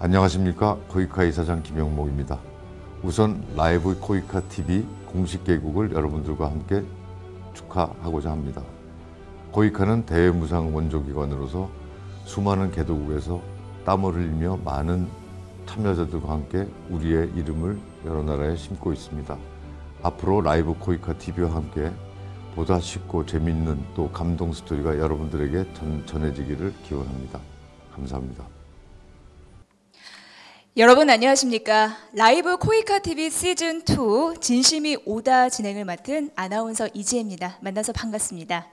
안녕하십니까. 코이카 이사장 김영목입니다. 우선 라이브 코이카 TV 공식 개국을 여러분들과 함께 축하하고자 합니다. 코이카는 대외무상 원조기관으로서 수많은 개도국에서 땀을 흘리며 많은 참여자들과 함께 우리의 이름을 여러 나라에 심고 있습니다. 앞으로 라이브 코이카 TV와 함께 보다 쉽고 재미있는 또 감동 스토리가 여러분들에게 전해지기를 기원합니다. 감사합니다. 여러분 안녕하십니까. 라이브 코이카 TV 시즌2 진심이 오다 진행을 맡은 아나운서 이지혜입니다. 만나서 반갑습니다.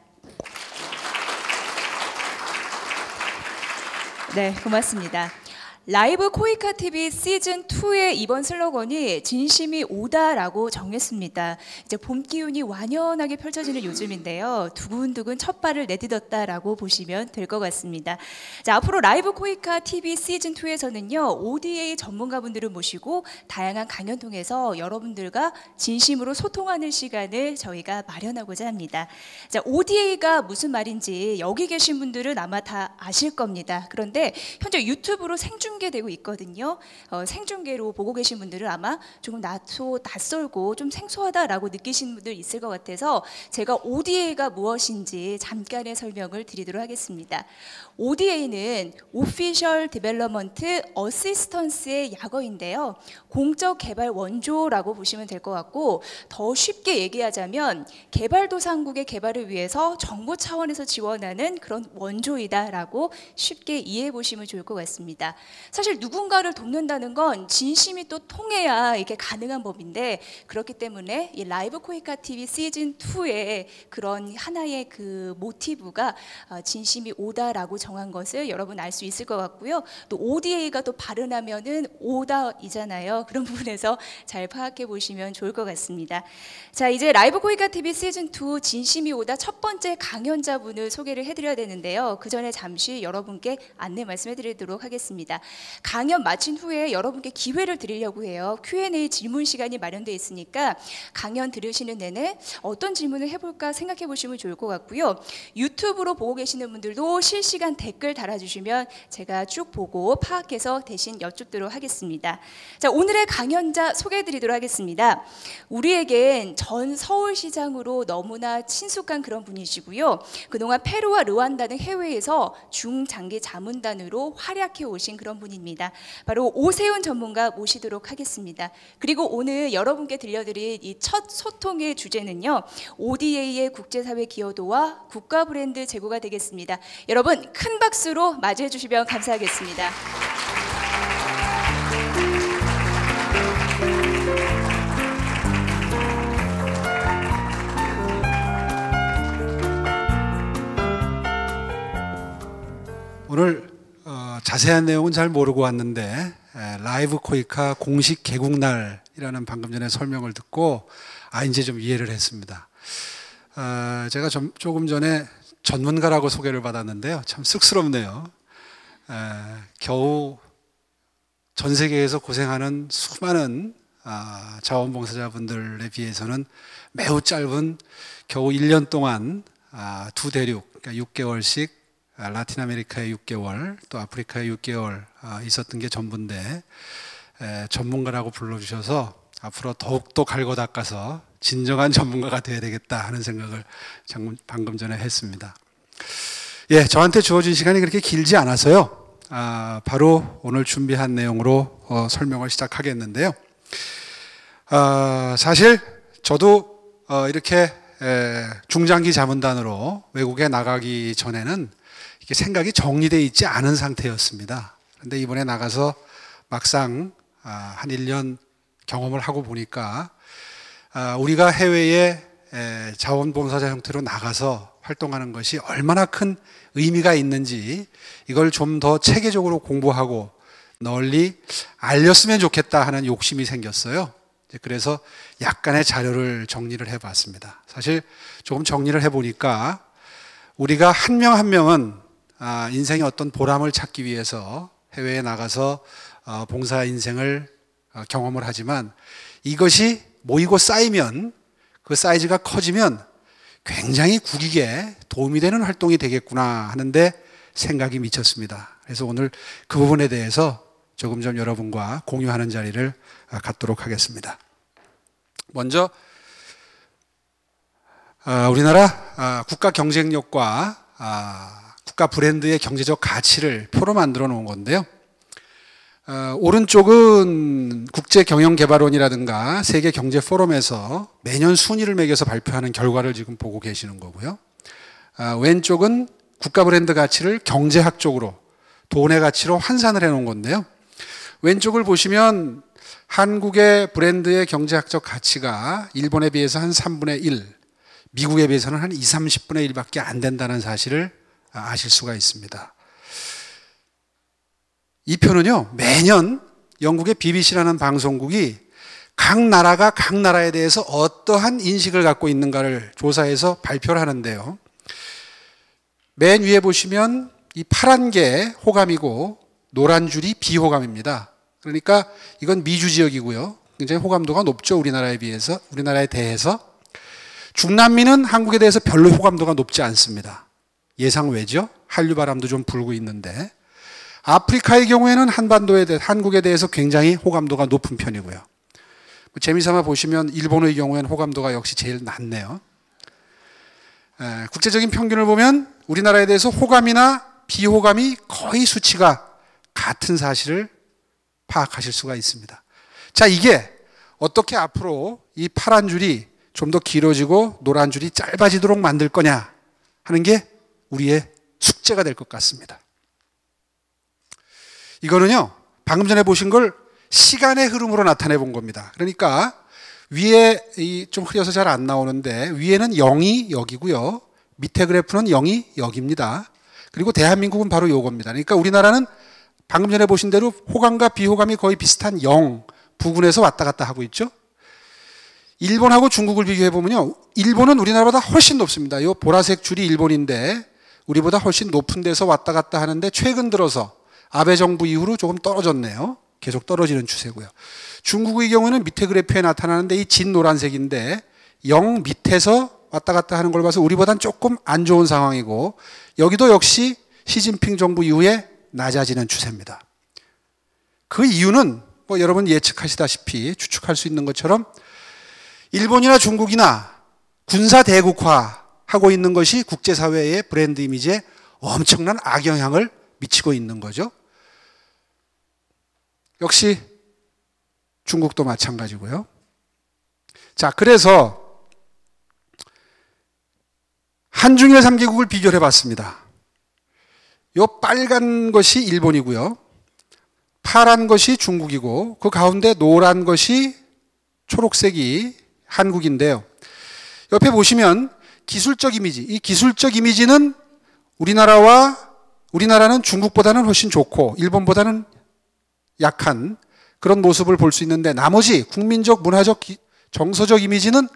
네, 고맙습니다. 라이브 코이카 TV 시즌2의 이번 슬로건이 진심이 오다라고 정했습니다. 이제 봄 기운이 완연하게 펼쳐지는 요즘인데요. 두근두근 첫 발을 내딛었다라고 보시면 될 것 같습니다. 자, 앞으로 라이브 코이카 TV 시즌2에서는요. ODA 전문가분들을 모시고 다양한 강연 통해서 여러분들과 진심으로 소통하는 시간을 저희가 마련하고자 합니다. 자, ODA가 무슨 말인지 여기 계신 분들은 아마 다 아실 겁니다. 그런데 현재 유튜브로 생중계되고 있거든요. 생중계로 보고 계신 분들은 아마 조금 낯설고 좀 생소하다라고 느끼시는 분들 있을 것 같아서 제가 ODA가 무엇인지 잠깐의 설명을 드리도록 하겠습니다. ODA는 Official Development Assistance의 약어인데요. 공적 개발 원조라고 보시면 될 것 같고, 더 쉽게 얘기하자면 개발도상국의 개발을 위해서 정부 차원에서 지원하는 그런 원조이다라고 쉽게 이해해 보시면 좋을 것 같습니다. 사실 누군가를 돕는다는 건 진심이 또 통해야 이게 가능한 법인데, 그렇기 때문에 이 라이브 코이카 TV 시즌2의 그런 하나의 그 모티브가 진심이 오다라고 정한 것을 여러분 알 수 있을 것 같고요. 또 ODA가 또 발음하면은 오다이잖아요. 그런 부분에서 잘 파악해 보시면 좋을 것 같습니다. 자, 이제 라이브 코이카 TV 시즌2 진심이 오다 첫 번째 강연자분을 소개를 해드려야 되는데요. 그 전에 잠시 여러분께 안내 말씀해 드리도록 하겠습니다. 강연 마친 후에 여러분께 기회를 드리려고 해요. Q&A 질문 시간이 마련되어 있으니까 강연 들으시는 내내 어떤 질문을 해볼까 생각해 보시면 좋을 것 같고요. 유튜브로 보고 계시는 분들도 실시간 댓글 달아주시면 제가 쭉 보고 파악해서 대신 여쭙도록 하겠습니다. 자, 오늘의 강연자 소개해 드리도록 하겠습니다. 우리에겐 전 서울시장으로 너무나 친숙한 그런 분이시고요. 그동안 페루와 르완다 등 해외에서 중장기 자문단으로 활약해 오신 그런 분입니다. 바로 오세훈 전문가 모시도록 하겠습니다. 그리고 오늘 여러분께 들려드릴 이 첫 소통의 주제는요. ODA의 국제사회 기여도와 국가 브랜드 제고가 되겠습니다. 여러분 큰 박수로 맞이해 주시면 감사하겠습니다. 오늘 자세한 내용은 잘 모르고 왔는데 라이브 코이카 공식 개국날이라는 방금 전에 설명을 듣고 이제 좀 이해를 했습니다. 제가 조금 전에 전문가라고 소개를 받았는데요. 참 쑥스럽네요. 겨우 전 세계에서 고생하는 수많은 자원봉사자분들에 비해서는 매우 짧은 겨우 1년 동안 두 대륙, 그러니까 6개월씩 라틴 아메리카에 6개월, 또 아프리카에 6개월 있었던 게 전부인데 전문가라고 불러주셔서 앞으로 더욱더 갈고 닦아서 진정한 전문가가 돼야 되겠다 하는 생각을 방금 전에 했습니다. 예, 저한테 주어진 시간이 그렇게 길지 않아서요. 바로 오늘 준비한 내용으로 설명을 시작하겠는데요. 사실 저도 이렇게 중장기 자문단으로 외국에 나가기 전에는 이렇게 생각이 정리되어 있지 않은 상태였습니다. 그런데 이번에 나가서 막상 한 1년 경험을 하고 보니까 우리가 해외에 자원봉사자 형태로 나가서 활동하는 것이 얼마나 큰 의미가 있는지 이걸 좀 더 체계적으로 공부하고 널리 알렸으면 좋겠다 하는 욕심이 생겼어요. 그래서 약간의 자료를 정리를 해봤습니다. 사실 조금 정리를 해보니까 우리가 한 명 한 명은 인생의 어떤 보람을 찾기 위해서 해외에 나가서 봉사 인생을 경험을 하지만 이것이 모이고 쌓이면 그 사이즈가 커지면 굉장히 국익에 도움이 되는 활동이 되겠구나 하는데 생각이 미쳤습니다. 그래서 오늘 그 부분에 대해서 조금 좀 여러분과 공유하는 자리를 갖도록 하겠습니다. 먼저 우리나라 국가 경쟁력과 국가 브랜드의 경제적 가치를 표로 만들어 놓은 건데요. 오른쪽은 국제경영개발원이라든가 세계경제포럼에서 매년 순위를 매겨서 발표하는 결과를 지금 보고 계시는 거고요. 왼쪽은 국가 브랜드 가치를 경제학적으로 돈의 가치로 환산을 해놓은 건데요. 왼쪽을 보시면 한국의 브랜드의 경제학적 가치가 일본에 비해서 한 3분의 1, 미국에 비해서는 한 20, 30분의 1밖에 안 된다는 사실을 아실 수가 있습니다. 이 표는요, 매년 영국의 BBC라는 방송국이 각 나라가 각 나라에 대해서 어떠한 인식을 갖고 있는가를 조사해서 발표를 하는데요. 맨 위에 보시면 이 파란 게 호감이고 노란 줄이 비호감입니다. 그러니까 이건 미주 지역이고요. 굉장히 호감도가 높죠. 우리나라에 대해서. 중남미는 한국에 대해서 별로 호감도가 높지 않습니다. 예상 외죠. 한류 바람도 좀 불고 있는데. 아프리카의 경우에는 한국에 대해서 굉장히 호감도가 높은 편이고요. 재미삼아 보시면 일본의 경우에는 호감도가 역시 제일 낮네요. 국제적인 평균을 보면 우리나라에 대해서 호감이나 비호감이 거의 수치가 같은 사실을 파악하실 수가 있습니다. 자, 이게 어떻게 앞으로 이 파란 줄이 좀 더 길어지고 노란 줄이 짧아지도록 만들 거냐 하는 게 우리의 숙제가 될 것 같습니다. 이거는요, 방금 전에 보신 걸 시간의 흐름으로 나타내 본 겁니다. 그러니까 위에 좀 흐려서 잘 안 나오는데 위에는 0이 여기고요. 밑에 그래프는 0이 여기입니다. 그리고 대한민국은 바로 요겁니다. 그러니까 우리나라는 방금 전에 보신 대로 호감과 비호감이 거의 비슷한 0 부근에서 왔다 갔다 하고 있죠. 일본하고 중국을 비교해 보면요, 일본은 우리나라보다 훨씬 높습니다. 이 보라색 줄이 일본인데 우리보다 훨씬 높은 데서 왔다 갔다 하는데 최근 들어서 아베 정부 이후로 조금 떨어졌네요. 계속 떨어지는 추세고요. 중국의 경우는 밑에 그래프에 나타나는데 이 진 노란색인데 0 밑에서 왔다 갔다 하는 걸 봐서 우리보단 조금 안 좋은 상황이고, 여기도 역시 시진핑 정부 이후에 낮아지는 추세입니다. 그 이유는 뭐 여러분 예측하시다시피 추측할 수 있는 것처럼 일본이나 중국이나 군사 대국화하고 있는 것이 국제사회의 브랜드 이미지에 엄청난 악영향을 미치고 있는 거죠. 역시 중국도 마찬가지고요. 자, 그래서 한중일 3개국을 비교를 해봤습니다. 요 빨간 것이 일본이고요. 파란 것이 중국이고 그 가운데 노란 것이 초록색이 한국인데요. 옆에 보시면 기술적 이미지, 이 기술적 이미지는 우리나라는 중국보다는 훨씬 좋고 일본보다는 약한 그런 모습을 볼 수 있는데, 나머지 국민적, 문화적, 정서적 이미지는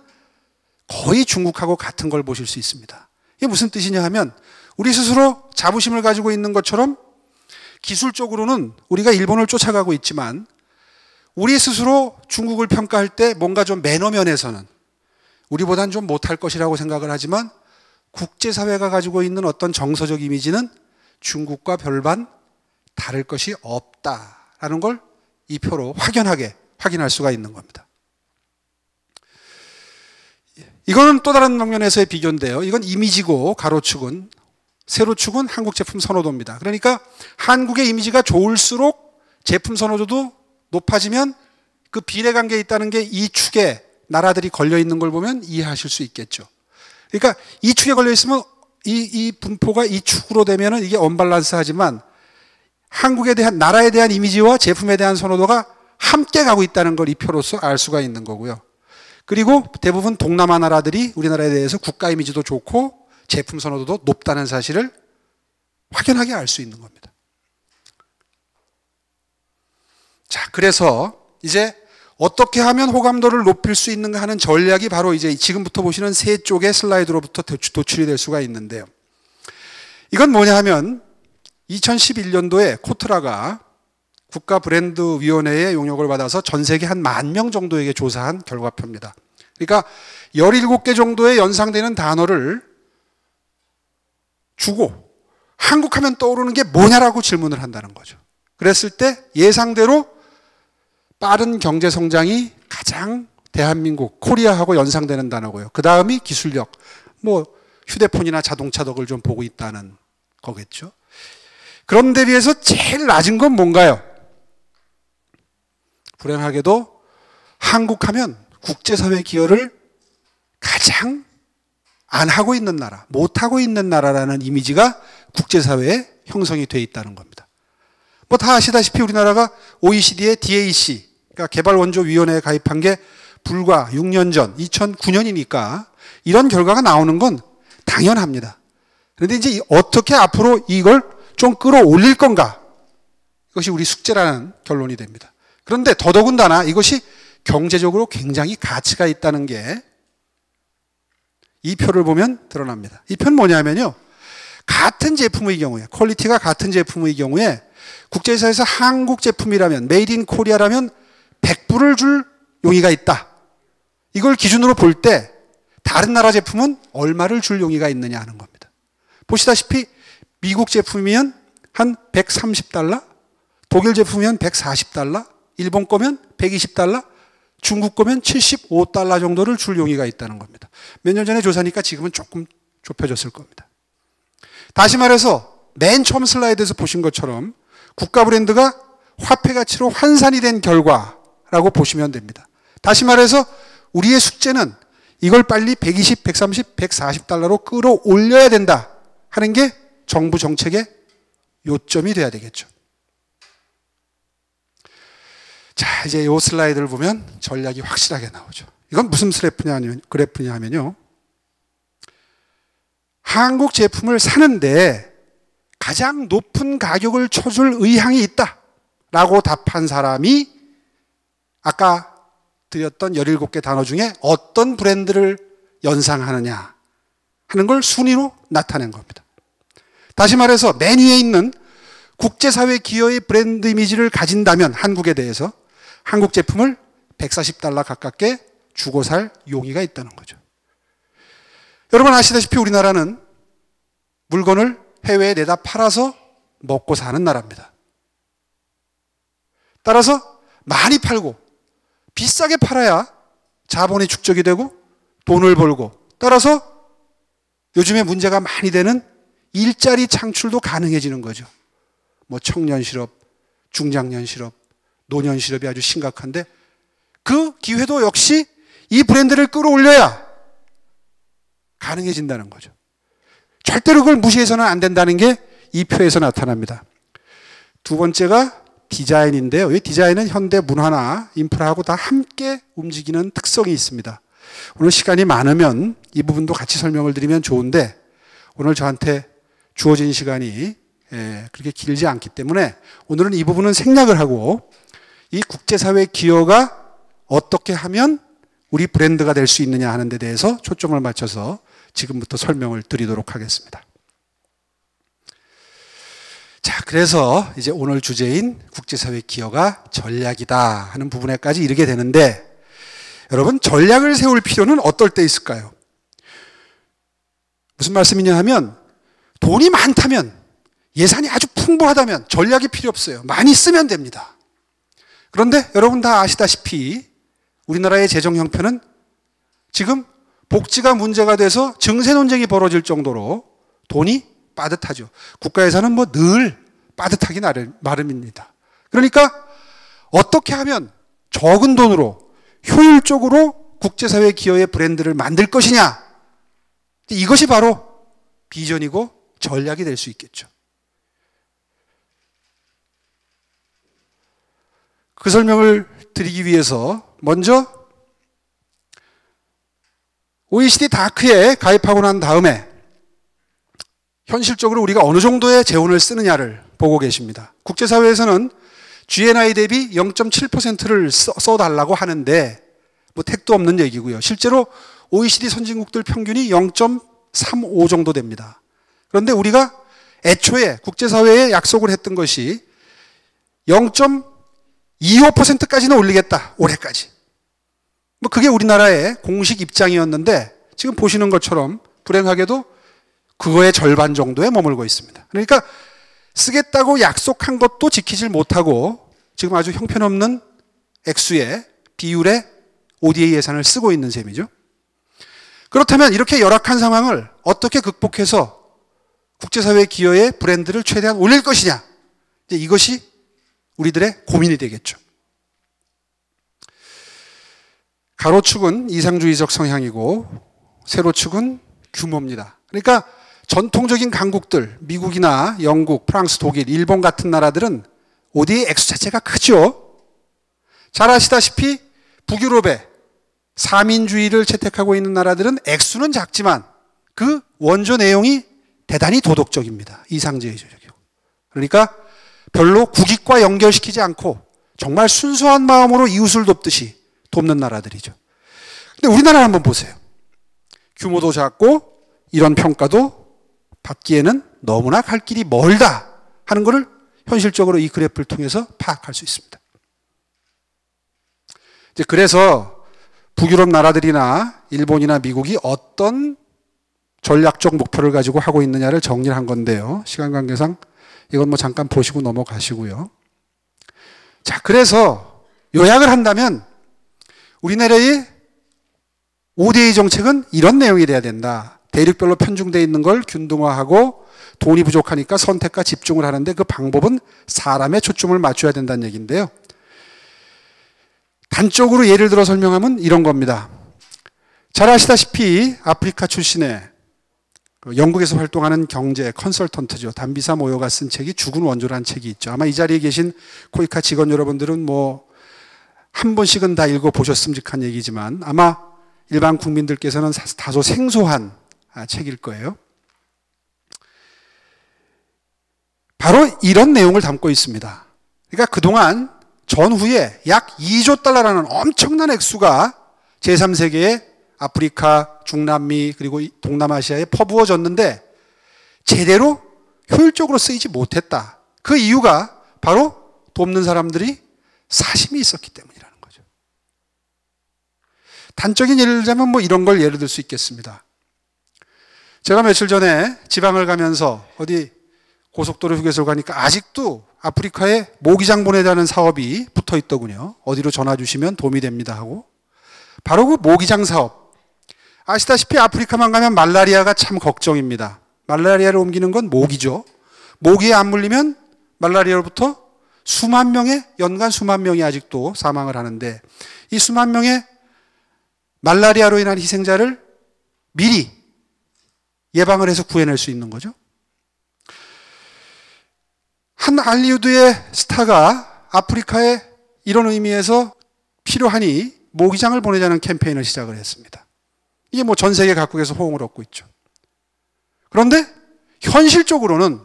거의 중국하고 같은 걸 보실 수 있습니다. 이게 무슨 뜻이냐 하면 우리 스스로 자부심을 가지고 있는 것처럼 기술적으로는 우리가 일본을 쫓아가고 있지만 우리 스스로 중국을 평가할 때 뭔가 좀 매너 면에서는 우리보단 좀 못할 것이라고 생각을 하지만 국제사회가 가지고 있는 어떤 정서적 이미지는 중국과 별반 다를 것이 없다라는 걸 이 표로 확연하게 확인할 수가 있는 겁니다. 이거는 또 다른 방면에서의 비교인데요. 이건 이미지고 가로축은, 세로축은 한국 제품 선호도입니다. 그러니까 한국의 이미지가 좋을수록 제품 선호도도 높아지면 그 비례관계에 있다는 게 이 축에 나라들이 걸려 있는 걸 보면 이해하실 수 있겠죠. 그러니까 이 축에 걸려 있으면 이 분포가 이 축으로 되면은 이게 언밸런스 하지만 한국에 대한, 나라에 대한 이미지와 제품에 대한 선호도가 함께 가고 있다는 걸 이 표로서 알 수가 있는 거고요. 그리고 대부분 동남아 나라들이 우리나라에 대해서 국가 이미지도 좋고 제품 선호도도 높다는 사실을 확연하게 알 수 있는 겁니다. 자, 그래서 이제 어떻게 하면 호감도를 높일 수 있는가 하는 전략이 바로 이제 지금부터 보시는 세 쪽의 슬라이드로부터 도출이 될 수가 있는데요. 이건 뭐냐 하면 2011년도에 코트라가 국가 브랜드 위원회의 용역을 받아서 전 세계 한 10,000명 정도에게 조사한 결과표입니다. 그러니까 17개 정도의 연상되는 단어를 주고 한국 하면 떠오르는 게 뭐냐라고 질문을 한다는 거죠. 그랬을 때 예상대로 빠른 경제 성장이 가장 대한민국, 코리아하고 연상되는 단어고요. 그 다음이 기술력, 뭐 휴대폰이나 자동차 덕을 좀 보고 있다는 거겠죠. 그런데 비해서 제일 낮은 건 뭔가요? 불행하게도 한국하면 국제사회 기여를 가장 안 하고 있는 나라, 못 하고 있는 나라라는 이미지가 국제사회에 형성이 돼 있다는 겁니다. 뭐 다 아시다시피 우리나라가 OECD의 DAC, 그러니까 개발원조위원회에 가입한 게 불과 6년 전, 2009년이니까 이런 결과가 나오는 건 당연합니다. 그런데 이제 어떻게 앞으로 이걸 좀 끌어올릴 건가? 이것이 우리 숙제라는 결론이 됩니다. 그런데 더더군다나 이것이 경제적으로 굉장히 가치가 있다는 게 이 표를 보면 드러납니다. 이 표는 뭐냐면요. 같은 제품의 경우에, 퀄리티가 같은 제품의 경우에 국제사회에서 한국 제품이라면, 메이드 인 코리아라면 100불을 줄 용의가 있다. 이걸 기준으로 볼 때 다른 나라 제품은 얼마를 줄 용의가 있느냐 하는 겁니다. 보시다시피 미국 제품이면 한 130달러, 독일 제품이면 140달러, 일본 거면 120달러, 중국 거면 75달러 정도를 줄 용의가 있다는 겁니다. 몇 년 전에 조사니까 지금은 조금 좁혀졌을 겁니다. 다시 말해서 맨 처음 슬라이드에서 보신 것처럼 국가 브랜드가 화폐 가치로 환산이 된 결과라고 보시면 됩니다. 다시 말해서 우리의 숙제는 이걸 빨리 120, 130, 140달러로 끌어올려야 된다 하는 게 정부 정책의 요점이 돼야 되겠죠. 자, 이제 이 슬라이드를 보면 전략이 확실하게 나오죠. 이건 무슨 그래프냐 하면요. 한국 제품을 사는데 가장 높은 가격을 쳐줄 의향이 있다라고 답한 사람이 아까 드렸던 17개 단어 중에 어떤 브랜드를 연상하느냐 하는 걸 순위로 나타낸 겁니다. 다시 말해서 맨 위에 있는 국제사회 기여의 브랜드 이미지를 가진다면 한국에 대해서 한국 제품을 140달러 가깝게 주고 살 용의가 있다는 거죠. 여러분 아시다시피 우리나라는 물건을 해외에 내다 팔아서 먹고 사는 나라입니다. 따라서 많이 팔고 비싸게 팔아야 자본이 축적이 되고 돈을 벌고, 따라서 요즘에 문제가 많이 되는 일자리 창출도 가능해지는 거죠. 뭐 청년 실업, 중장년 실업, 노년 실업이 아주 심각한데 그 기회도 역시 이 브랜드를 끌어올려야 가능해진다는 거죠. 절대로 그걸 무시해서는 안 된다는 게 이 표에서 나타납니다. 두 번째가 디자인인데요. 이 디자인은 현대 문화나 인프라하고 다 함께 움직이는 특성이 있습니다. 오늘 시간이 많으면 이 부분도 같이 설명을 드리면 좋은데 오늘 저한테 주어진 시간이 그렇게 길지 않기 때문에 오늘은 이 부분은 생략을 하고 이 국제사회 기여가 어떻게 하면 우리 브랜드가 될 수 있느냐 하는 데 대해서 초점을 맞춰서 지금부터 설명을 드리도록 하겠습니다. 자, 그래서 이제 오늘 주제인 국제사회 기여가 전략이다 하는 부분에까지 이르게 되는데 여러분 전략을 세울 필요는 어떨 때 있을까요? 무슨 말씀이냐 하면 돈이 많다면 예산이 아주 풍부하다면 전략이 필요 없어요. 많이 쓰면 됩니다. 그런데 여러분 다 아시다시피 우리나라의 재정 형편은 지금 복지가 문제가 돼서 증세 논쟁이 벌어질 정도로 돈이 빠듯하죠. 국가 예산은 뭐 늘 빠듯하기 마련입니다. 그러니까 어떻게 하면 적은 돈으로 효율적으로 국제사회 기여의 브랜드를 만들 것이냐, 이것이 바로 비전이고 전략이 될 수 있겠죠. 그 설명을 드리기 위해서 먼저 OECD 다크에 가입하고 난 다음에 현실적으로 우리가 어느 정도의 재원을 쓰느냐를 보고 계십니다. 국제사회에서는 GNI 대비 0.7%를 써달라고 하는데 뭐 택도 없는 얘기고요. 실제로 OECD 선진국들 평균이 0.35 정도 됩니다. 그런데 우리가 애초에 국제사회에 약속을 했던 것이 0.25%까지는 올리겠다. 올해까지. 뭐 그게 우리나라의 공식 입장이었는데 지금 보시는 것처럼 불행하게도 그거의 절반 정도에 머물고 있습니다. 그러니까 쓰겠다고 약속한 것도 지키질 못하고 지금 아주 형편없는 액수의 비율의 ODA 예산을 쓰고 있는 셈이죠. 그렇다면 이렇게 열악한 상황을 어떻게 극복해서 국제사회 기여의 브랜드를 최대한 올릴 것이냐, 이제 이것이 우리들의 고민이 되겠죠. 가로축은 이상주의적 성향이고 세로축은 규모입니다. 그러니까 전통적인 강국들, 미국이나 영국, 프랑스, 독일, 일본 같은 나라들은 ODA 액수 자체가 크죠. 잘 아시다시피 북유럽의 사민주의를 채택하고 있는 나라들은 액수는 작지만 그 원조 내용이 대단히 도덕적입니다. 이상제의적이고. 그러니까 별로 국익과 연결시키지 않고 정말 순수한 마음으로 이웃을 돕듯이 돕는 나라들이죠. 근데 우리나라를 한번 보세요. 규모도 작고 이런 평가도 받기에는 너무나 갈 길이 멀다 하는 것을 현실적으로 이 그래프를 통해서 파악할 수 있습니다. 이제 그래서 북유럽 나라들이나 일본이나 미국이 어떤 전략적 목표를 가지고 하고 있느냐를 정리를 한 건데요. 시간 관계상 이건 뭐 잠깐 보시고 넘어가시고요. 자, 그래서 요약을 한다면 우리나라의 ODA 정책은 이런 내용이 돼야 된다. 대륙별로 편중되어 있는 걸 균등화하고 돈이 부족하니까 선택과 집중을 하는데 그 방법은 사람의 초점을 맞춰야 된다는 얘기인데요. 단적으로 예를 들어 설명하면 이런 겁니다. 잘 아시다시피 아프리카 출신의 영국에서 활동하는 경제 컨설턴트죠. 담비사 모요가 쓴 책이 죽은 원조라는 책이 있죠. 아마 이 자리에 계신 코이카 직원 여러분들은 뭐 한 번씩은 다 읽어보셨으면 좋겠는 얘기지만 아마 일반 국민들께서는 다소 생소한 책일 거예요. 바로 이런 내용을 담고 있습니다. 그러니까 그동안 전후에 약 2조 달러라는 엄청난 액수가 제3세계에 아프리카, 중남미 그리고 동남아시아에 퍼부어졌는데 제대로 효율적으로 쓰이지 못했다. 그 이유가 바로 돕는 사람들이 사심이 있었기 때문이라는 거죠. 단적인 예를 들자면 뭐 이런 걸 예를 들 수 있겠습니다. 제가 며칠 전에 지방을 가면서 어디 고속도로 휴게소를 가니까 아직도 아프리카에 모기장 보내자는 사업이 붙어 있더군요. 어디로 전화 주시면 도움이 됩니다 하고. 바로 그 모기장 사업. 아시다시피 아프리카만 가면 말라리아가 참 걱정입니다. 말라리아를 옮기는 건 모기죠. 모기에 안 물리면 말라리아로부터 연간 수만 명이 아직도 사망을 하는데 이 수만 명의 말라리아로 인한 희생자를 미리 예방을 해서 구해낼 수 있는 거죠. 한 할리우드의 스타가 아프리카에 이런 의미에서 필요하니 모기장을 보내자는 캠페인을 시작을 했습니다. 이게 뭐 전 세계 각국에서 호응을 얻고 있죠. 그런데 현실적으로는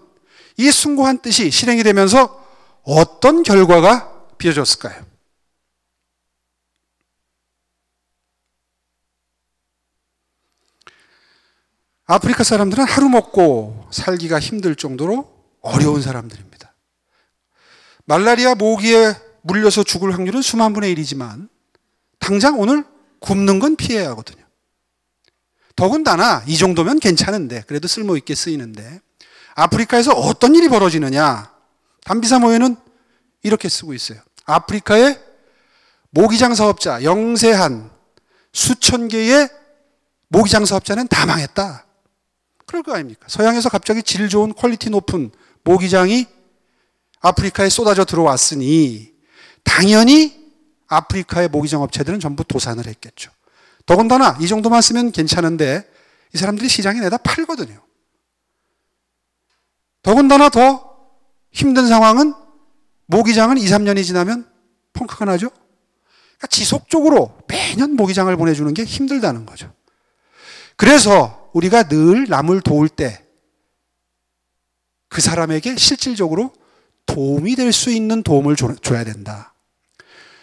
이 숭고한 뜻이 실행이 되면서 어떤 결과가 빚어졌을까요? 아프리카 사람들은 하루 먹고 살기가 힘들 정도로 어려운 사람들입니다. 말라리아 모기에 물려서 죽을 확률은 수만 분의 1이지만 당장 오늘 굶는 건 피해야 하거든요. 더군다나 이 정도면 괜찮은데 그래도 쓸모있게 쓰이는데 아프리카에서 어떤 일이 벌어지느냐. 담비사 모여는 이렇게 쓰고 있어요. 아프리카의 모기장 사업자 영세한 수천 개의 모기장 사업자는 다 망했다. 그럴 거 아닙니까? 서양에서 갑자기 질 좋은 퀄리티 높은 모기장이 아프리카에 쏟아져 들어왔으니 당연히 아프리카의 모기장 업체들은 전부 도산을 했겠죠. 더군다나 이 정도만 쓰면 괜찮은데 이 사람들이 시장에 내다 팔거든요. 더군다나 더 힘든 상황은 모기장은 2, 3년이 지나면 펑크가 나죠. 그러니까 지속적으로 매년 모기장을 보내주는 게 힘들다는 거죠. 그래서 우리가 늘 남을 도울 때 그 사람에게 실질적으로 도움이 될 수 있는 도움을 줘야 된다.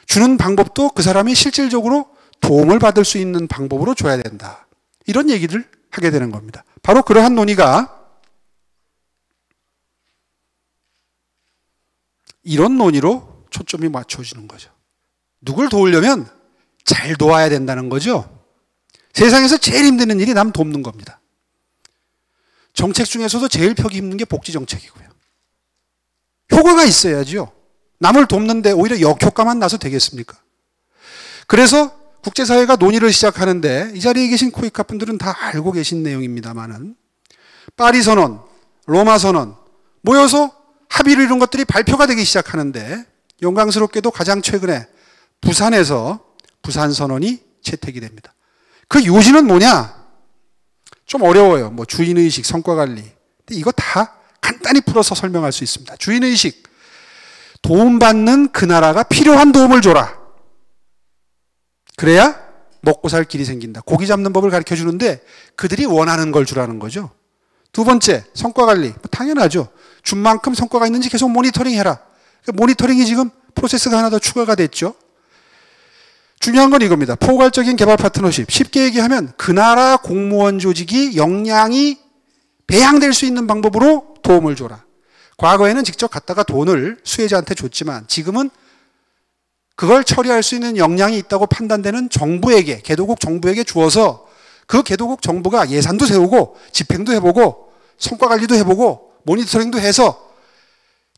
주는 방법도 그 사람이 실질적으로 도움을 받을 수 있는 방법으로 줘야 된다. 이런 얘기를 하게 되는 겁니다. 바로 그러한 논의가 이런 논의로 초점이 맞춰지는 거죠. 누굴 도우려면 잘 도와야 된다는 거죠. 세상에서 제일 힘든 일이 남 돕는 겁니다. 정책 중에서도 제일 펴기 힘든 게 복지 정책이고요. 효과가 있어야죠. 남을 돕는데 오히려 역효과만 나서 되겠습니까? 그래서 국제사회가 논의를 시작하는데 이 자리에 계신 코이카 분들은 다 알고 계신 내용입니다만은 파리 선언, 로마 선언 모여서 합의를 이룬 것들이 발표가 되기 시작하는데 영광스럽게도 가장 최근에 부산에서 부산 선언이 채택이 됩니다. 그 요지는 뭐냐? 좀 어려워요. 뭐 주인의식, 성과관리. 근데 이거 다 간단히 풀어서 설명할 수 있습니다. 주인의식. 도움받는 그 나라가 필요한 도움을 줘라. 그래야 먹고 살 길이 생긴다. 고기 잡는 법을 가르쳐 주는데 그들이 원하는 걸 주라는 거죠. 두 번째, 성과관리. 당연하죠. 준 만큼 성과가 있는지 계속 모니터링 해라. 모니터링이 지금 프로세스가 하나 더 추가가 됐죠. 중요한 건 이겁니다. 포괄적인 개발 파트너십. 쉽게 얘기하면 그 나라 공무원 조직이 역량이 배양될 수 있는 방법으로 도움을 줘라. 과거에는 직접 갖다가 돈을 수혜자한테 줬지만 지금은 그걸 처리할 수 있는 역량이 있다고 판단되는 정부에게, 개도국 정부에게 주어서 그 개도국 정부가 예산도 세우고 집행도 해보고 성과관리도 해보고 모니터링도 해서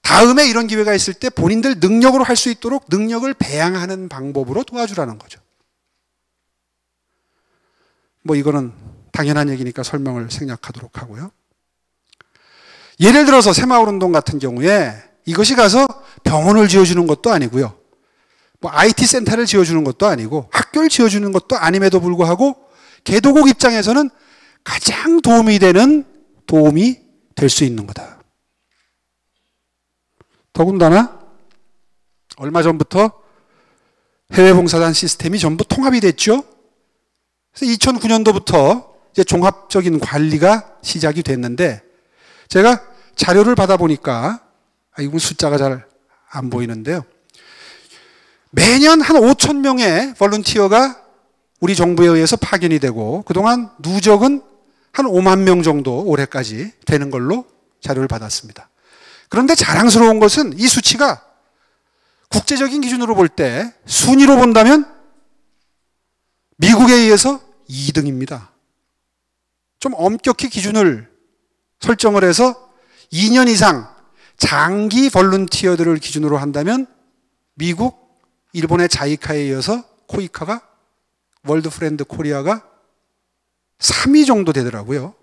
다음에 이런 기회가 있을 때 본인들 능력으로 할 수 있도록 능력을 배양하는 방법으로 도와주라는 거죠. 뭐 이거는 당연한 얘기니까 설명을 생략하도록 하고요. 예를 들어서 새마을운동 같은 경우에 이것이 가서 병원을 지어주는 것도 아니고요. 뭐 IT 센터를 지어주는 것도 아니고 학교를 지어주는 것도 아님에도 불구하고 개도국 입장에서는 가장 도움이 되는 도움이 될 수 있는 거다. 더군다나 얼마 전부터 해외봉사단 시스템이 전부 통합이 됐죠. 그래서 2009년도부터 이제 종합적인 관리가 시작이 됐는데 제가 자료를 받아보니까 이건 숫자가 잘 안 보이는데요. 매년 한 5천 명의 볼런티어가 우리 정부에 의해서 파견이 되고 그동안 누적은 한 5만 명 정도 올해까지 되는 걸로 자료를 받았습니다. 그런데 자랑스러운 것은 이 수치가 국제적인 기준으로 볼 때 순위로 본다면 미국에 의해서 2등입니다. 좀 엄격히 기준을 설정을 해서 2년 이상 장기 볼런티어들을 기준으로 한다면 미국, 일본의 자이카에 이어서 코이카가 월드 프렌드 코리아가 3위 정도 되더라고요.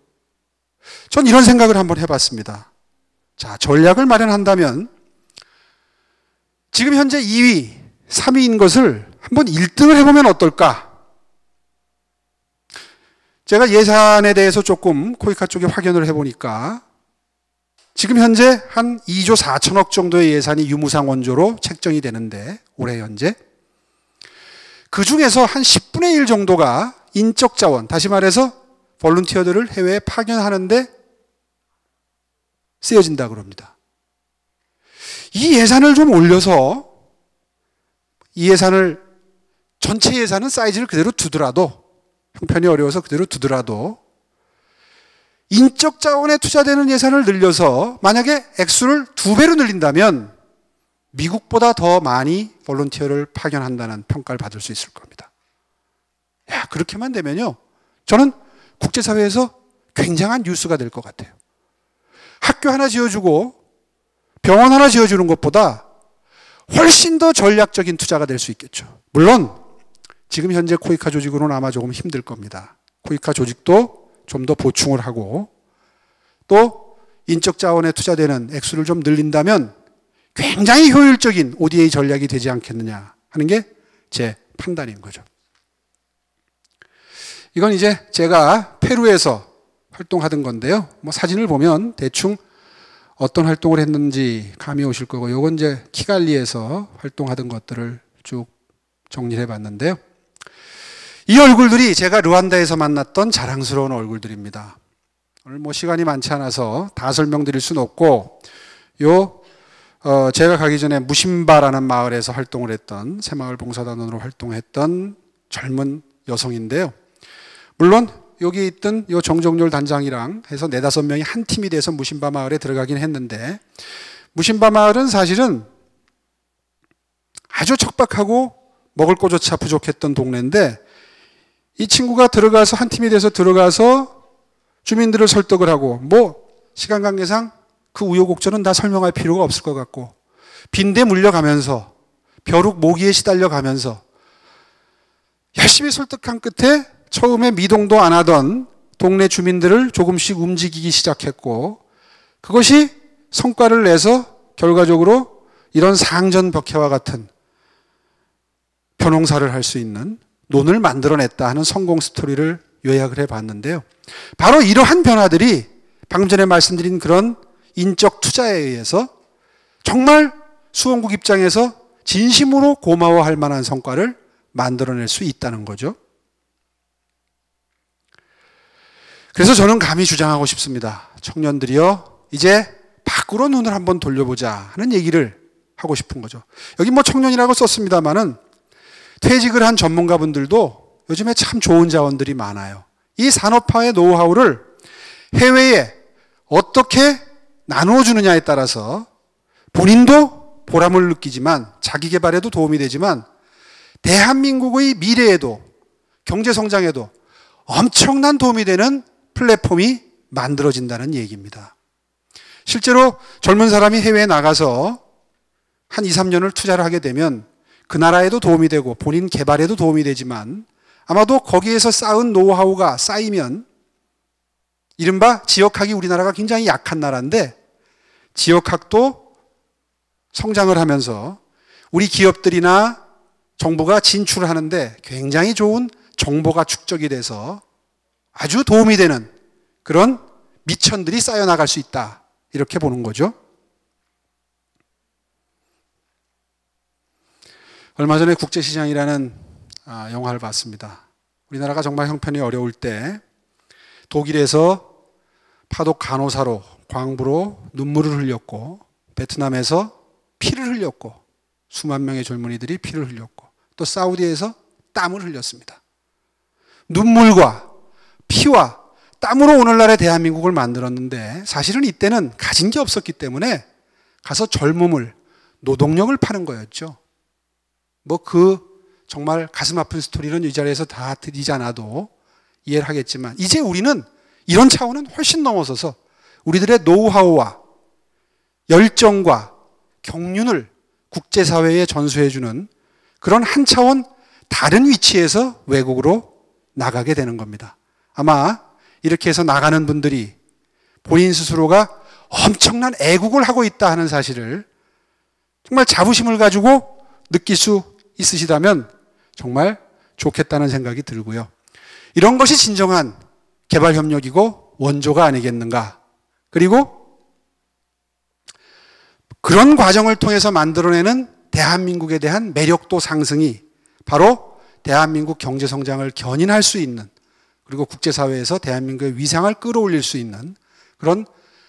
전 이런 생각을 한번 해봤습니다. 자, 전략을 마련한다면 지금 현재 2위, 3위인 것을 한번 1등을 해보면 어떨까? 제가 예산에 대해서 조금 코이카 쪽에 확인을 해보니까 지금 현재 한 2조 4천억 정도의 예산이 유무상 원조로 책정이 되는데 올해 현재 그 중에서 한 10분의 1 정도가 인적 자원, 다시 말해서 볼런티어들을 해외에 파견하는데 쓰여진다 그럽니다. 이 예산을 좀 올려서 이 예산을 전체 예산은 사이즈를 그대로 두더라도 형편이 어려워서 그대로 두더라도 인적 자원에 투자되는 예산을 늘려서 만약에 액수를 2배로 늘린다면 미국보다 더 많이 볼런티어를 파견한다는 평가를 받을 수 있을 겁니다. 야, 그렇게만 되면요. 저는 국제사회에서 굉장한 뉴스가 될 것 같아요. 학교 하나 지어주고 병원 하나 지어주는 것보다 훨씬 더 전략적인 투자가 될 수 있겠죠. 물론 지금 현재 코이카 조직으로는 아마 조금 힘들 겁니다. 코이카 조직도 좀 더 보충을 하고 또 인적 자원에 투자되는 액수를 좀 늘린다면 굉장히 효율적인 ODA 전략이 되지 않겠느냐 하는 게 제 판단인 거죠. 이건 이제 제가 페루에서 활동하던 건데요. 뭐 사진을 보면 대충 어떤 활동을 했는지 감이 오실 거고, 요건 이제 키갈리에서 활동하던 것들을 쭉 정리해 봤는데요. 이 얼굴들이 제가 르완다에서 만났던 자랑스러운 얼굴들입니다. 오늘 뭐 시간이 많지 않아서 다 설명드릴 수는 없고, 제가 가기 전에 무심바라는 마을에서 활동을 했던, 새마을 봉사단원으로 활동했던 젊은 여성인데요. 물론 여기 있던 요 정정열 단장이랑 해서 4-5명이 한 팀이 돼서 무심바 마을에 들어가긴 했는데, 무심바 마을은 사실은 아주 척박하고 먹을 것조차 부족했던 동네인데, 이 친구가 들어가서 한 팀이 돼서 들어가서 주민들을 설득을 하고, 뭐 시간 관계상 그 우여곡절은 다 설명할 필요가 없을 것 같고, 빈대 물려가면서 벼룩 모기에 시달려 가면서 열심히 설득한 끝에 처음에 미동도 안 하던 동네 주민들을 조금씩 움직이기 시작했고, 그것이 성과를 내서 결과적으로 이런 상전벽해와 같은 벼농사를 할 수 있는 논을 만들어냈다 하는 성공 스토리를 요약을 해봤는데요. 바로 이러한 변화들이 방금 전에 말씀드린 그런 인적 투자에 의해서 정말 수원국 입장에서 진심으로 고마워할 만한 성과를 만들어낼 수 있다는 거죠. 그래서 저는 감히 주장하고 싶습니다. 청년들이여, 이제 밖으로 눈을 한번 돌려보자 하는 얘기를 하고 싶은 거죠. 여기 뭐 청년이라고 썼습니다만은 퇴직을 한 전문가분들도 요즘에 참 좋은 자원들이 많아요. 이 산업화의 노하우를 해외에 어떻게 나누어주느냐에 따라서 본인도 보람을 느끼지만, 자기 개발에도 도움이 되지만, 대한민국의 미래에도 경제성장에도 엄청난 도움이 되는 플랫폼이 만들어진다는 얘기입니다. 실제로 젊은 사람이 해외에 나가서 한 2, 3년을 투자를 하게 되면 그 나라에도 도움이 되고 본인 개발에도 도움이 되지만, 아마도 거기에서 쌓은 노하우가 쌓이면, 이른바 지역학이 우리나라가 굉장히 약한 나라인데 지역학도 성장을 하면서 우리 기업들이나 정부가 진출을 하는데 굉장히 좋은 정보가 축적이 돼서 아주 도움이 되는 그런 미천들이 쌓여나갈 수 있다, 이렇게 보는 거죠. 얼마 전에 국제시장이라는 영화를 봤습니다. 우리나라가 정말 형편이 어려울 때 독일에서 파독 간호사로, 광부로 눈물을 흘렸고, 베트남에서 피를 흘렸고, 수만 명의 젊은이들이 피를 흘렸고, 또 사우디에서 땀을 흘렸습니다. 눈물과 피와 땀으로 오늘날의 대한민국을 만들었는데, 사실은 이때는 가진 게 없었기 때문에 가서 젊음을, 노동력을 파는 거였죠. 뭐 정말 가슴 아픈 스토리는 이 자리에서 다 드리지 않아도 이해를 하겠지만, 이제 우리는 이런 차원은 훨씬 넘어서서 우리들의 노하우와 열정과 경륜을 국제사회에 전수해주는 그런 한 차원 다른 위치에서 외국으로 나가게 되는 겁니다. 아마 이렇게 해서 나가는 분들이 본인 스스로가 엄청난 애국을 하고 있다 하는 사실을 정말 자부심을 가지고 느낄 수 있으시다면 정말 좋겠다는 생각이 들고요. 이런 것이 진정한 개발협력이고 원조가 아니겠는가. 그리고 그런 과정을 통해서 만들어내는 대한민국에 대한 매력도 상승이 바로 대한민국 경제성장을 견인할 수 있는, 그리고 국제사회에서 대한민국의 위상을 끌어올릴 수 있는 그런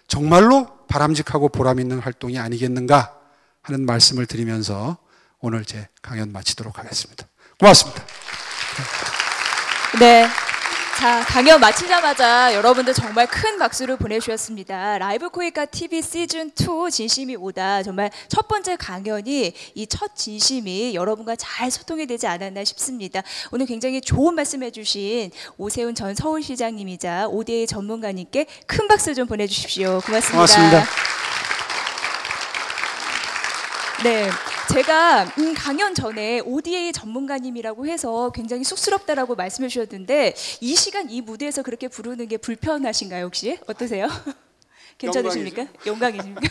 정말로 바람직하고 보람있는 활동이 아니겠는가 하는 말씀을 드리면서 오늘 제 강연 마치도록 하겠습니다. 고맙습니다. 네. 자, 강연 마치자마자 여러분들 정말 큰 박수를 보내주셨습니다. 라이브 코이카 TV 시즌2 진심이 오다. 정말 첫 번째 강연이, 이 첫 진심이 여러분과 잘 소통이 되지 않았나 싶습니다. 오늘 굉장히 좋은 말씀 해주신 오세훈 전 서울시장님이자 ODA 전문가님께 큰 박수 좀 보내주십시오. 고맙습니다. 고맙습니다. 네, 제가 강연 전에 ODA 전문가님이라고 해서 굉장히 쑥스럽다라고 말씀해 주셨는데, 이 시간 이 무대에서 그렇게 부르는 게 불편하신가요, 혹시? 어떠세요? 괜찮으십니까? 영광이십니까?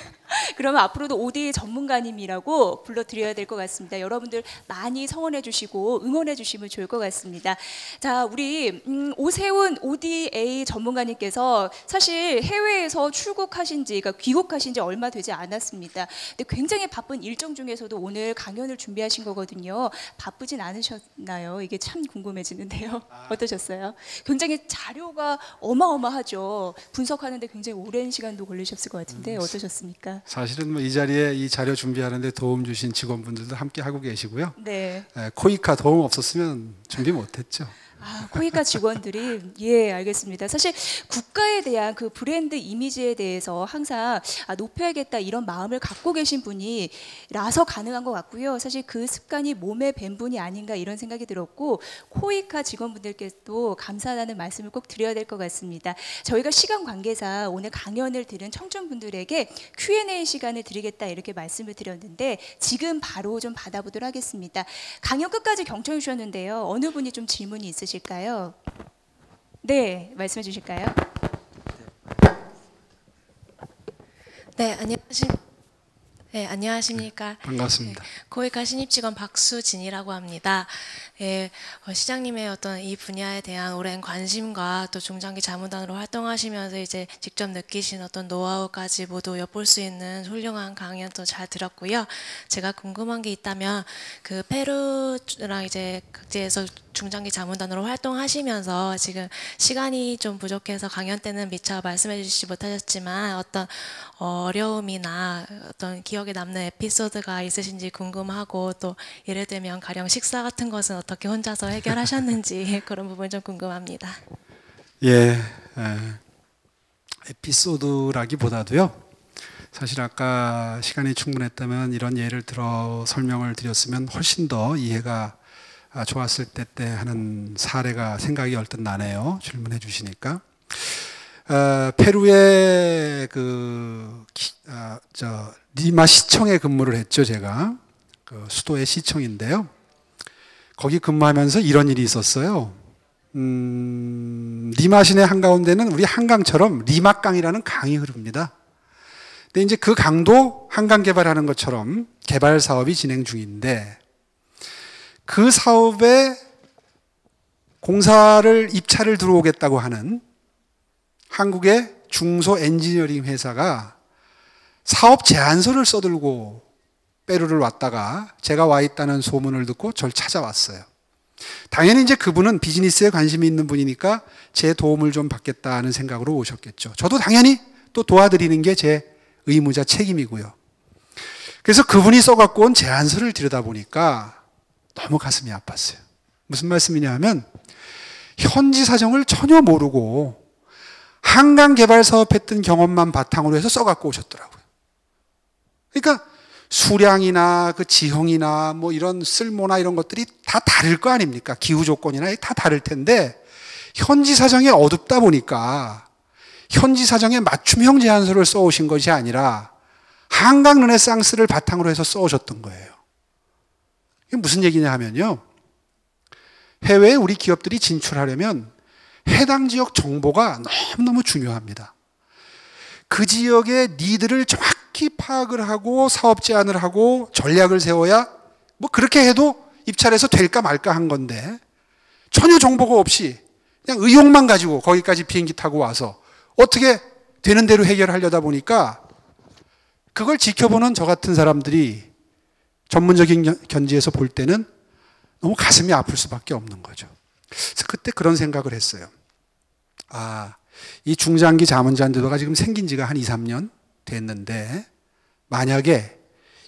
그러면 앞으로도 ODA 전문가님이라고 불러드려야 될 것 같습니다. 여러분들 많이 성원해 주시고 응원해 주시면 좋을 것 같습니다. 자, 우리 오세훈 ODA 전문가님께서 사실 해외에서 출국하신 지, 그러니까 귀국하신 지 얼마 되지 않았습니다. 근데 굉장히 바쁜 일정 중에서도 오늘 강연을 준비하신 거거든요. 바쁘진 않으셨나요? 이게 참 궁금해지는데요. 어떠셨어요? 굉장히 자료가 어마어마하죠. 분석하는데 굉장히 오랜 시간도 걸리셨을 것 같은데 어떠셨습니까? 사실은 뭐 이 자리에 이 자료 준비하는데 도움 주신 직원분들도 함께 하고 계시고요. 네. 코이카 도움 없었으면 준비 못했죠. 코이카 직원들이 예, 알겠습니다. 사실 국가에 대한 그 브랜드 이미지에 대해서 항상 높여야겠다 이런 마음을 갖고 계신 분이라서 가능한 것 같고요. 사실 그 습관이 몸에 밴 분이 아닌가 이런 생각이 들었고 코이카 직원분들께도 감사하다는 말씀을 꼭 드려야 될 것 같습니다. 저희가 시간 관계상 오늘 강연을 들은 청중분들에게 Q&A 시간을 드리겠다 이렇게 말씀을 드렸는데 지금 바로 좀 받아보도록 하겠습니다. 강연 끝까지 경청해 주셨는데요. 어느 분이 좀 질문이 있으실까요? 네, 말씀해 주실까요? 네, 안녕하십니까. 반갑습니다. 네, 코이카 신입직원 박수진이라고 합니다. 예, 시장님의 어떤 이 분야에 대한 오랜 관심과 또 중장기 자문단으로 활동하시면서 이제 직접 느끼신 어떤 노하우까지 모두 엿볼 수 있는 훌륭한 강연도 잘 들었고요. 제가 궁금한 게 있다면 그 페루랑 이제 각지에서 중장기 자문단으로 활동하시면서 지금 시간이 좀 부족해서 강연 때는 미처 말씀해 주시지 못하셨지만 어떤 어려움이나 어떤 기억에 남는 에피소드가 있으신지 궁금하고 또 예를 들면 가령 식사 같은 것은 어떻게 혼자서 해결하셨는지 그런 부분 좀 궁금합니다. 예, 에피소드라기보다도요. 사실 아까 시간이 충분했다면 이런 예를 들어 설명을 드렸으면 훨씬 더 이해가 좋았을 때 하는 사례가 생각이 얼뜻 나네요. 질문해 주시니까. 페루의 리마 시청에 근무를 했죠, 제가. 그 수도의 시청인데요. 거기 근무하면서 이런 일이 있었어요. 리마 시내 한가운데는 우리 한강처럼 리마강이라는 강이 흐릅니다. 근데 이제 그 강도 한강 개발하는 것처럼 개발 사업이 진행 중인데 그 사업에 공사를 입찰을 들어오겠다고 하는 한국의 중소 엔지니어링 회사가 사업 제안서를 써들고 페루를 왔다가 제가 와 있다는 소문을 듣고 저를 찾아왔어요. 당연히 이제 그분은 비즈니스에 관심이 있는 분이니까 제 도움을 좀 받겠다는 생각으로 오셨겠죠. 저도 당연히 또 도와드리는 게 제 의무자 책임이고요. 그래서 그분이 써갖고 온 제안서를 들여다보니까 너무 가슴이 아팠어요. 무슨 말씀이냐 하면 현지 사정을 전혀 모르고 한강 개발 사업했던 경험만 바탕으로 해서 써갖고 오셨더라고요. 그러니까 수량이나 그 지형이나 뭐 이런 쓸모나 이런 것들이 다 다를 거 아닙니까? 기후 조건이나 다 다를 텐데 현지 사정이 어둡다 보니까 현지 사정에 맞춤형 제안서를 써오신 것이 아니라 한강 르네상스를 바탕으로 해서 써오셨던 거예요. 이게 무슨 얘기냐 하면요. 해외에 우리 기업들이 진출하려면 해당 지역 정보가 너무너무 중요합니다. 그 지역의 니드를 정확히 파악을 하고 사업 제안을 하고 전략을 세워야 뭐 그렇게 해도 입찰해서 될까 말까 한 건데 전혀 정보가 없이 그냥 의욕만 가지고 거기까지 비행기 타고 와서 어떻게 되는 대로 해결하려다 보니까 그걸 지켜보는 저 같은 사람들이 전문적인 견지에서 볼 때는 너무 가슴이 아플 수밖에 없는 거죠. 그래서 그때 그런 생각을 했어요. 이 중장기 자문단제도가 지금 생긴 지가 한 2, 3년 됐는데 만약에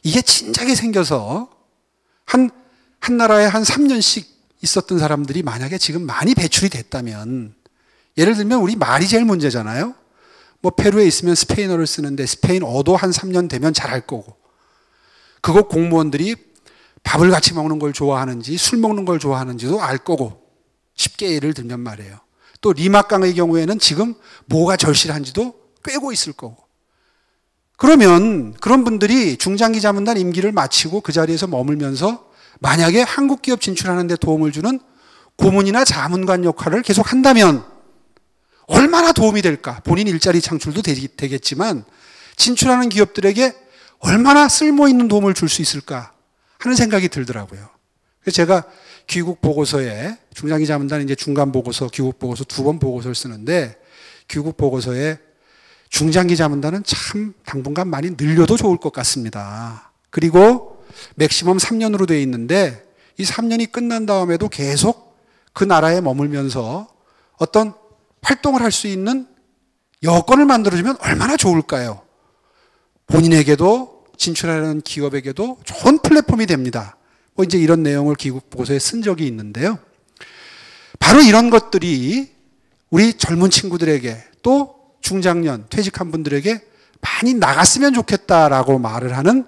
이게 진작에 생겨서 한 나라에 한 3년씩 있었던 사람들이 만약에 지금 많이 배출이 됐다면 예를 들면 우리 말이 제일 문제잖아요. 뭐 페루에 있으면 스페인어를 쓰는데 스페인어도 한 3년 되면 잘할 거고 그곳 공무원들이 밥을 같이 먹는 걸 좋아하는지 술 먹는 걸 좋아하는지도 알 거고 쉽게 예를 들면 말이에요. 또 리마강의 경우에는 지금 뭐가 절실한지도 꿰고 있을 거고 그러면 그런 분들이 중장기 자문단 임기를 마치고 그 자리에서 머물면서 만약에 한국 기업 진출하는 데 도움을 주는 고문이나 자문관 역할을 계속 한다면 얼마나 도움이 될까? 본인 일자리 창출도 되겠지만 진출하는 기업들에게 얼마나 쓸모있는 도움을 줄 수 있을까 하는 생각이 들더라고요. 그래서 제가 귀국 보고서에 중장기 자문단 이제 중간 보고서, 귀국 보고서 2번 보고서를 쓰는데 귀국 보고서에 중장기 자문단은 참 당분간 많이 늘려도 좋을 것 같습니다. 그리고 맥시멈 3년으로 되어 있는데 이 3년이 끝난 다음에도 계속 그 나라에 머물면서 어떤 활동을 할 수 있는 여건을 만들어주면 얼마나 좋을까요? 본인에게도 진출하려는 기업에게도 좋은 플랫폼이 됩니다. 뭐 이제 이런 내용을 귀국 보고서에 쓴 적이 있는데요. 바로 이런 것들이 우리 젊은 친구들에게 또 중장년 퇴직한 분들에게 많이 나갔으면 좋겠다라고 말을 하는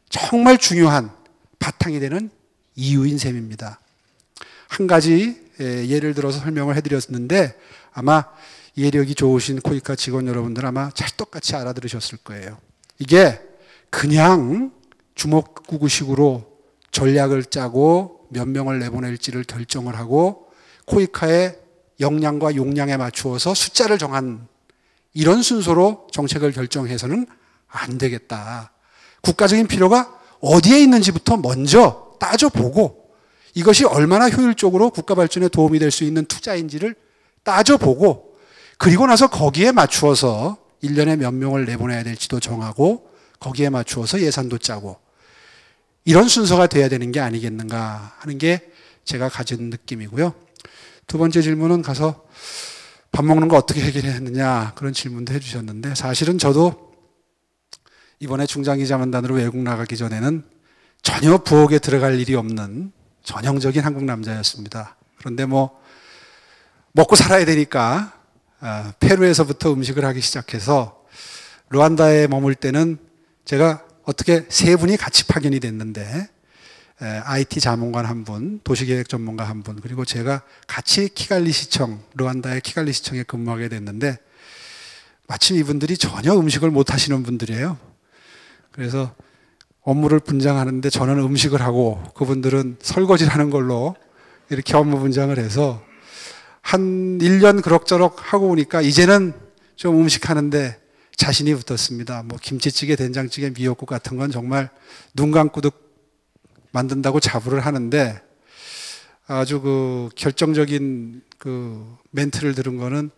정말 중요한 바탕이 되는 이유인 셈입니다. 한 가지 예를 들어서 설명을 해드렸는데 아마 이해력이 좋으신 코이카 직원 여러분들 아마 찰떡같이 알아들으셨을 거예요. 이게 그냥 주먹구구식으로 전략을 짜고 몇 명을 내보낼지를 결정을 하고 코이카의 역량과 용량에 맞추어서 숫자를 정한 이런 순서로 정책을 결정해서는 안 되겠다. 국가적인 필요가 어디에 있는지부터 먼저 따져보고 이것이 얼마나 효율적으로 국가 발전에 도움이 될 수 있는 투자인지를 따져보고 그리고 나서 거기에 맞추어서 1년에 몇 명을 내보내야 될지도 정하고 거기에 맞추어서 예산도 짜고 이런 순서가 돼야 되는 게 아니겠는가 하는 게 제가 가진 느낌이고요. 두 번째 질문은 가서 밥 먹는 거 어떻게 해결했느냐 그런 질문도 해주셨는데 사실은 저도 이번에 중장기자문단으로 외국 나가기 전에는 전혀 부엌에 들어갈 일이 없는 전형적인 한국 남자였습니다. 그런데 뭐 먹고 살아야 되니까 페루에서부터 음식을 하기 시작해서 루안다에 머물 때는 제가 어떻게 세 분이 같이 파견이 됐는데 IT 자문관 한 분, 도시계획 전문가 한 분, 그리고 제가 같이 키갈리 시청, 루안다의 키갈리 시청에 근무하게 됐는데 마침 이분들이 전혀 음식을 못 하시는 분들이에요. 그래서 업무를 분장하는데 저는 음식을 하고 그분들은 설거지를 하는 걸로 이렇게 업무 분장을 해서 한 1년 그럭저럭 하고 오니까 이제는 좀 음식하는데 자신이 붙었습니다. 뭐 김치찌개, 된장찌개, 미역국 같은 건 정말 눈 감고도 만든다고 자부를 하는데 아주 그 결정적인 그 멘트를 들은 거는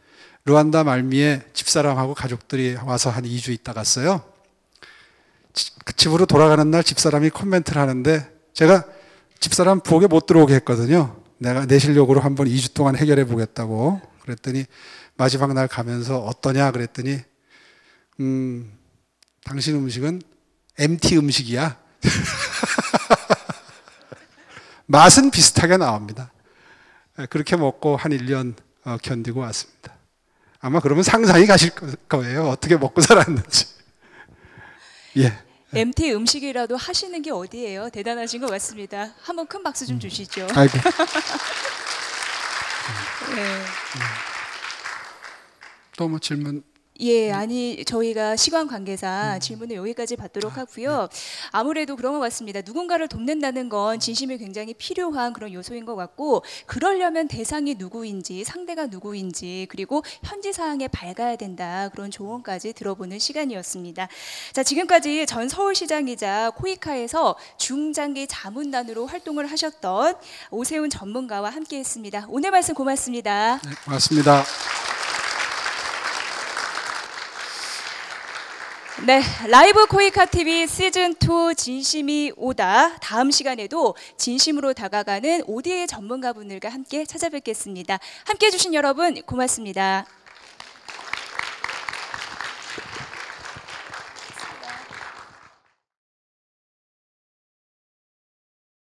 루안다 말미에 집사람하고 가족들이 와서 한 2주 있다 갔어요. 집으로 돌아가는 날 집사람이 코멘트를 하는데 제가 집사람 부엌에 못 들어오게 했거든요. 내가 내 실력으로 한번 2주 동안 해결해 보겠다고. 그랬더니 마지막 날 가면서 어떠냐 그랬더니 당신 음식은 MT 음식이야. 맛은 비슷하게 나옵니다. 그렇게 먹고 한 1년 견디고 왔습니다. 아마 그러면 상상이 가실 거예요. 어떻게 먹고 살았는지. 예. MT 음식이라도 하시는 게 어디예요? 대단하신 것 같습니다. 한번 큰 박수 좀 주시죠. 아이고. 네. 또 뭐 질문? 예, 아니 저희가 시간 관계상 질문을 여기까지 받도록 하고요. 아무래도 그런 것 같습니다. 누군가를 돕는다는 건 진심이 굉장히 필요한 그런 요소인 것 같고 그러려면 대상이 누구인지 상대가 누구인지 그리고 현지 사항에 밝아야 된다. 그런 조언까지 들어보는 시간이었습니다. 자, 지금까지 전 서울시장이자 코이카에서 중장기 자문단으로 활동을 하셨던 오세훈 전문가와 함께했습니다. 오늘 말씀 고맙습니다. 네, 고맙습니다. 네, 라이브 코이카 TV 시즌 2 진심이 오다. 다음 시간에도 진심으로 다가가는 ODA 전문가분들과 함께 찾아뵙겠습니다. 함께해 주신 여러분 고맙습니다.